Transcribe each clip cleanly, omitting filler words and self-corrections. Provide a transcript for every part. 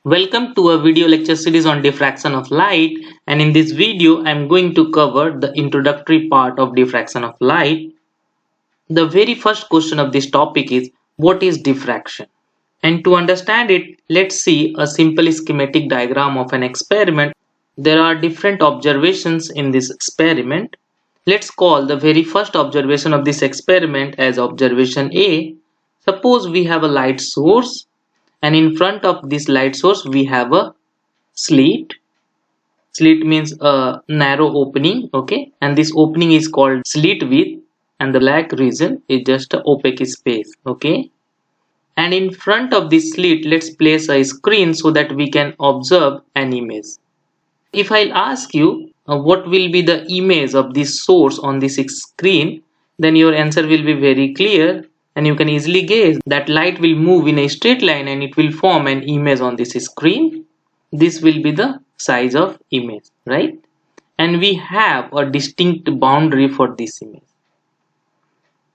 Welcome to a video lecture series on diffraction of light, and in this video I am going to cover the introductory part of diffraction of light. The very first question of this topic is what is diffraction? And to understand it, let's see a simple schematic diagram of an experiment. There are different observations in this experiment. Let's call the very first observation of this experiment as observation A. Suppose we have a light source, and in front of this light source we have a slit. Slit means a narrow opening, okay, and this opening is called slit width, and the black region is just a opaque space, okay. And in front of this slit, let's place a screen so that we can observe an image. If I'll ask you what will be the image of this source on this screen, then your answer will be very clear, and you can easily guess that light will move in a straight line and it will form an image on this screen. This will be the size of image, right? And we have a distinct boundary for this image.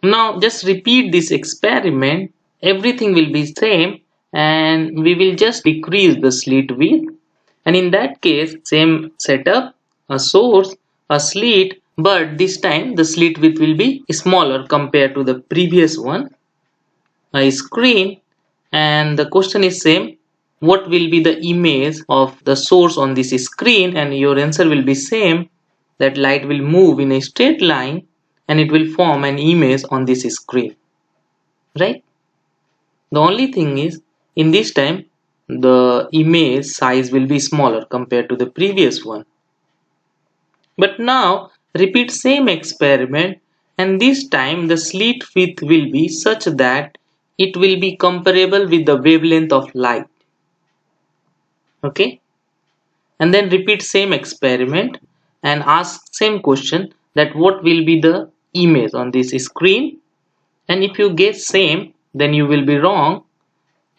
Now just repeat this experiment. Everything will be same, and we will just decrease the slit width. And in that case, same setup, a source, a slit, but this time the slit width will be smaller compared to the previous one, a screen. And the question is same, what will be the image of the source on this screen? And your answer will be same, that light will move in a straight line and it will form an image on this screen, right? The only thing is, in this time the image size will be smaller compared to the previous one. But now repeat same experiment, and this time the slit width will be such that it will be comparable with the wavelength of light, okay. And then repeat same experiment and ask same question, that what will be the image on this screen. And if you guess same, then you will be wrong.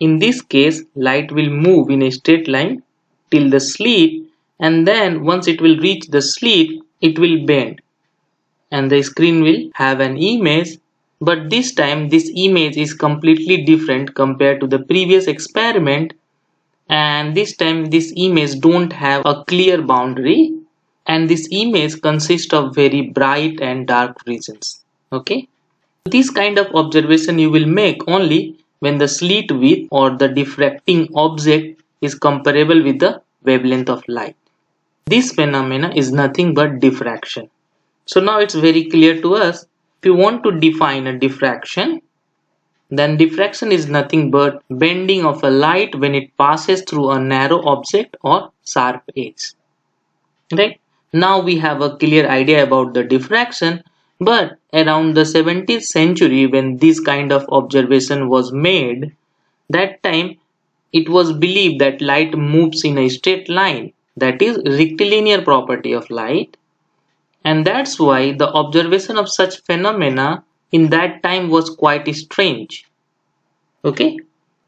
In this case, light will move in a straight line till the slit, and then once it will reach the slit, it will bend and the screen will have an image. But this time this image is completely different compared to the previous experiment, and this time this image don't have a clear boundary, and this image consists of very bright and dark regions, okay. This kind of observation you will make only when the slit width or the diffracting object is comparable with the wavelength of light. This phenomena is nothing but diffraction. So now it's very clear to us. If you want to define a diffraction, then diffraction is nothing but bending of a light when it passes through a narrow object or sharp edge, right? Now we have a clear idea about the diffraction. But around the 17th century, when this kind of observation was made, that time it was believed that light moves in a straight line, that is rectilinear property of light, and that's why the observation of such phenomena in that time was quite strange, okay.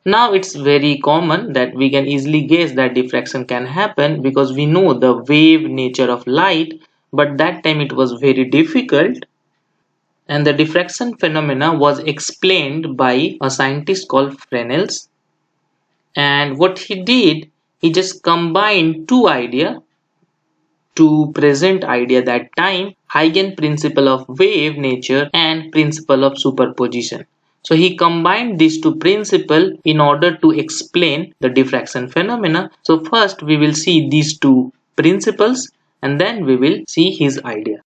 Now it's very common that we can easily guess that diffraction can happen because we know the wave nature of light, but that time it was very difficult. And the diffraction phenomena was explained by a scientist called Fresnel. And what he did, he just combined two ideas to present idea that time, Huygen principle of wave nature and principle of superposition. So he combined these two principles in order to explain the diffraction phenomena. So first we will see these two principles and then we will see his idea.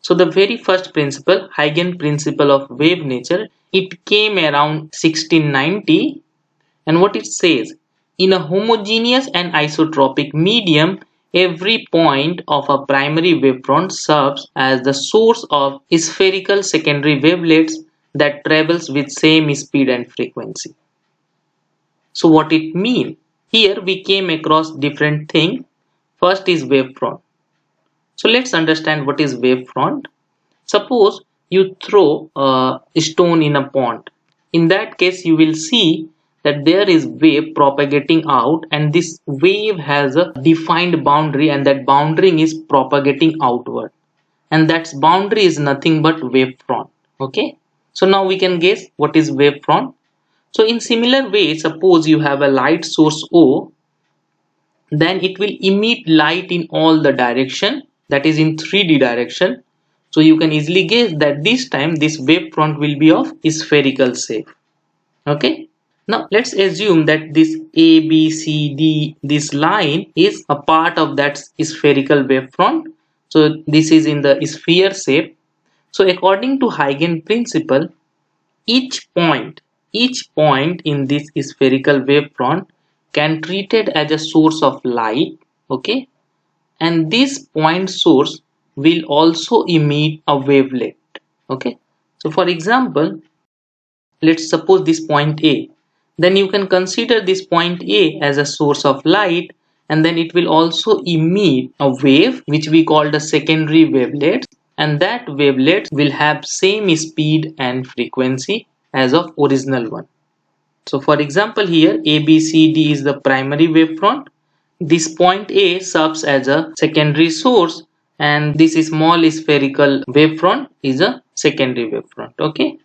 So the very first principle, Huygen principle of wave nature, it came around 1690, and what it says, in a homogeneous and isotropic medium, every point of a primary wavefront serves as the source of spherical secondary wavelets that travels with same speed and frequency. So what it means? Here we came across different things. First is wavefront. So let's understand what is wavefront. Suppose you throw a stone in a pond. In that case, you will see that there is wave propagating out, and this wave has a defined boundary, and that boundary is propagating outward. And that boundary is nothing but wavefront. Okay. So now we can guess what is wavefront. So in similar way, suppose you have a light source O, then it will emit light in all the direction, that is in 3D direction. So you can easily guess that this time this wavefront will be of spherical shape. Okay. Now let's assume that this A, B, C, D, this line is a part of that spherical wavefront. So this is in the sphere shape. So according to Huygen principle, each point in this spherical wavefront can treated as a source of light, okay, and this point source will also emit a wavelet, okay. So for example, let's suppose this point A, then you can consider this point A as a source of light, and then it will also emit a wave which we call the secondary wavelet, and that wavelet will have same speed and frequency as of original one. So for example, here ABCD is the primary wavefront, this point A serves as a secondary source, and this small spherical wavefront is a secondary wavefront, okay.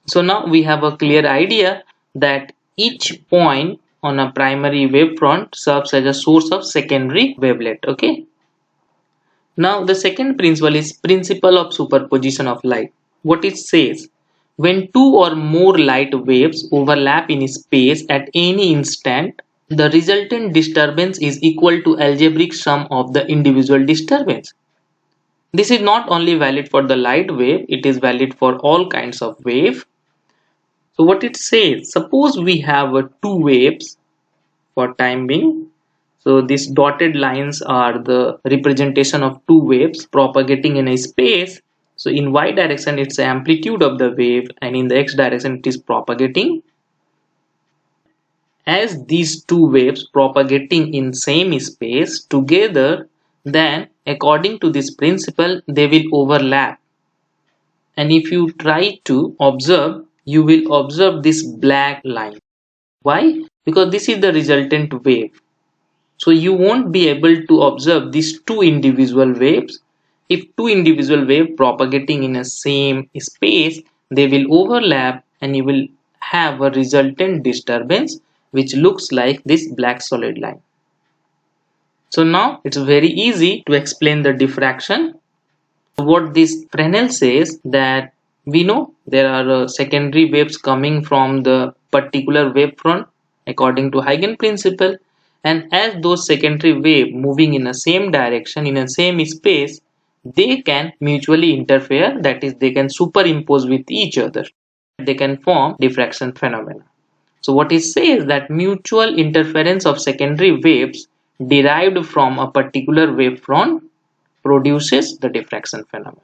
So now we have a clear idea that each point on a primary wavefront serves as a source of secondary wavelet, okay. Now the second principle is principle of superposition of light. What it says, when two or more light waves overlap in space at any instant, the resultant disturbance is equal to algebraic sum of the individual disturbance. This is not only valid for the light wave, it is valid for all kinds of wave. So what it says, suppose we have two waves for time being. So these dotted lines are the representation of two waves propagating in a space. So in y direction it's the amplitude of the wave, and in the x direction it is propagating. As these two waves propagating in same space together, then according to this principle they will overlap. And if you try to observe, you will observe this black line. Why? Because this is the resultant wave. So you won't be able to observe these two individual waves. If two individual waves propagating in a same space, they will overlap and you will have a resultant disturbance which looks like this black solid line. So now it's very easy to explain the diffraction. What this Fresnel says, that we know there are secondary waves coming from the particular wavefront according to Huygen principle, and as those secondary waves moving in the same direction in the same space, they can mutually interfere, that is they can superimpose with each other, they can form diffraction phenomena. So what it says, that mutual interference of secondary waves derived from a particular wavefront produces the diffraction phenomenon.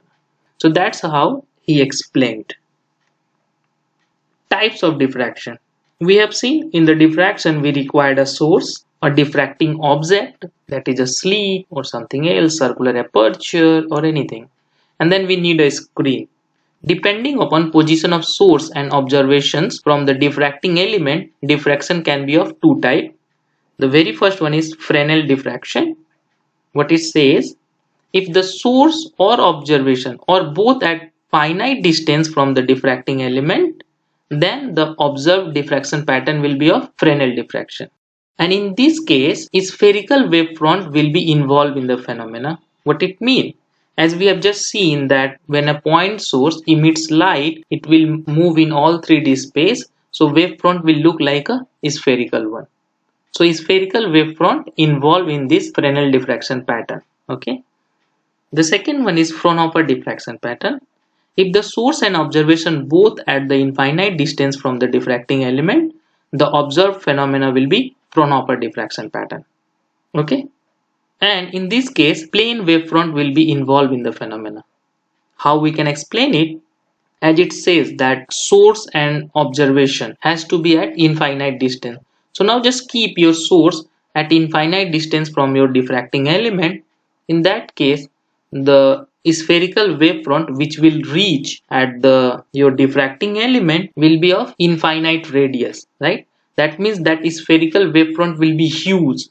So that's how he explained. Types of diffraction. We have seen in the diffraction we required a source, a diffracting object, that is a slit or something else, circular aperture or anything, and then we need a screen. Depending upon position of source and observations from the diffracting element, diffraction can be of two types. The very first one is Fresnel diffraction. What it says, if the source or observation are both at finite distance from the diffracting element, then the observed diffraction pattern will be of Fresnel diffraction. And in this case, a spherical wavefront will be involved in the phenomena. What it means? As we have just seen that when a point source emits light, it will move in all 3D space. So wavefront will look like a spherical one. So a spherical wavefront involved in this Fresnel diffraction pattern. Okay. The second one is Fraunhofer diffraction pattern. If the source and observation both at the infinite distance from the diffracting element, the observed phenomena will be Fraunhofer diffraction pattern. Okay. And in this case, plane wavefront will be involved in the phenomena. How we can explain it? As it says that source and observation has to be at infinite distance. So now just keep your source at infinite distance from your diffracting element. In that case, the spherical wavefront which will reach at your diffracting element will be of infinite radius, right? That means that spherical wavefront will be huge.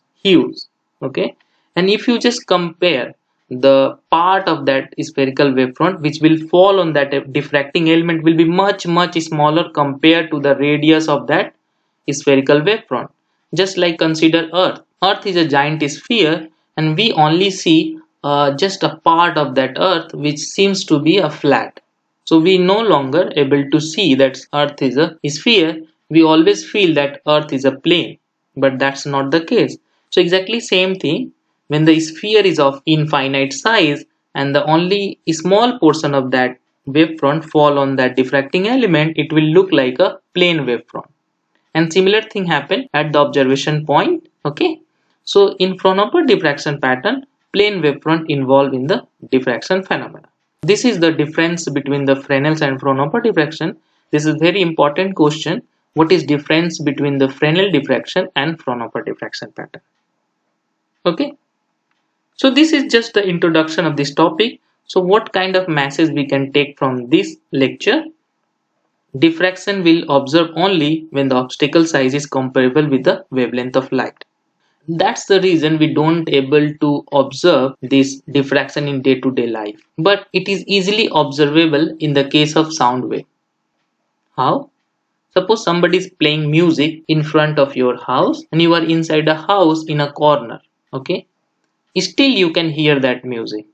Okay. And if you just compare the part of that spherical wavefront which will fall on that diffracting element will be much smaller compared to the radius of that spherical wavefront. Just like consider Earth. Earth is a giant sphere and we only see just a part of that Earth which seems to be a flat. So we no longer able to see that Earth is a sphere. We always feel that Earth is a plane, but that's not the case. So exactly same thing when the sphere is of infinite size and the only small portion of that wavefront fall on that diffracting element, it will look like a plane wavefront. And similar thing happen at the observation point. Okay, so in Fraunhofer diffraction pattern, plane wavefront involved in the diffraction phenomena. This is the difference between the Fresnel's and Fraunhofer diffraction. This is very important question. What is difference between the Fresnel diffraction and Fraunhofer diffraction pattern? Okay, so this is just the introduction of this topic. So what kind of message we can take from this lecture? Diffraction will observe only when the obstacle size is comparable with the wavelength of light. That's the reason we don't able to observe this diffraction in day-to-day life. But it is easily observable in the case of sound wave. How? Suppose somebody is playing music in front of your house and you are inside a house in a corner. Okay? Still you can hear that music.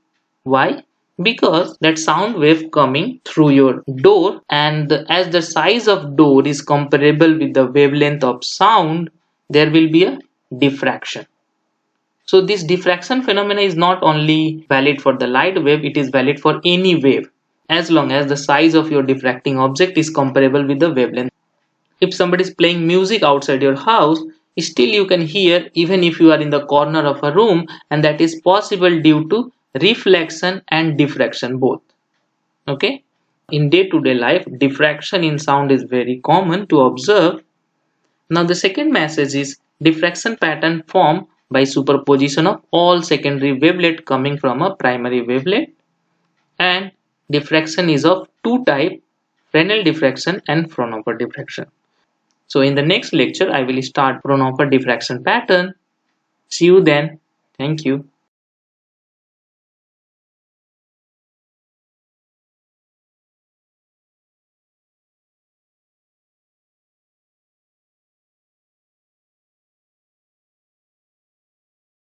Why? Because that sound wave coming through your door, and as the size of door is comparable with the wavelength of sound, there will be a diffraction. So this diffraction phenomena is not only valid for the light wave, it is valid for any wave as long as the size of your diffracting object is comparable with the wavelength. If somebody is playing music outside your house, still you can hear even if you are in the corner of a room, and that is possible due to reflection and diffraction both. Okay, in day-to-day life, diffraction in sound is very common to observe. Now the second message is diffraction pattern formed by superposition of all secondary wavelet coming from a primary wavelet, and diffraction is of two types: Fresnel diffraction and Fraunhofer diffraction. So in the next lecture, I will start Fraunhofer diffraction pattern. See you then. Thank you.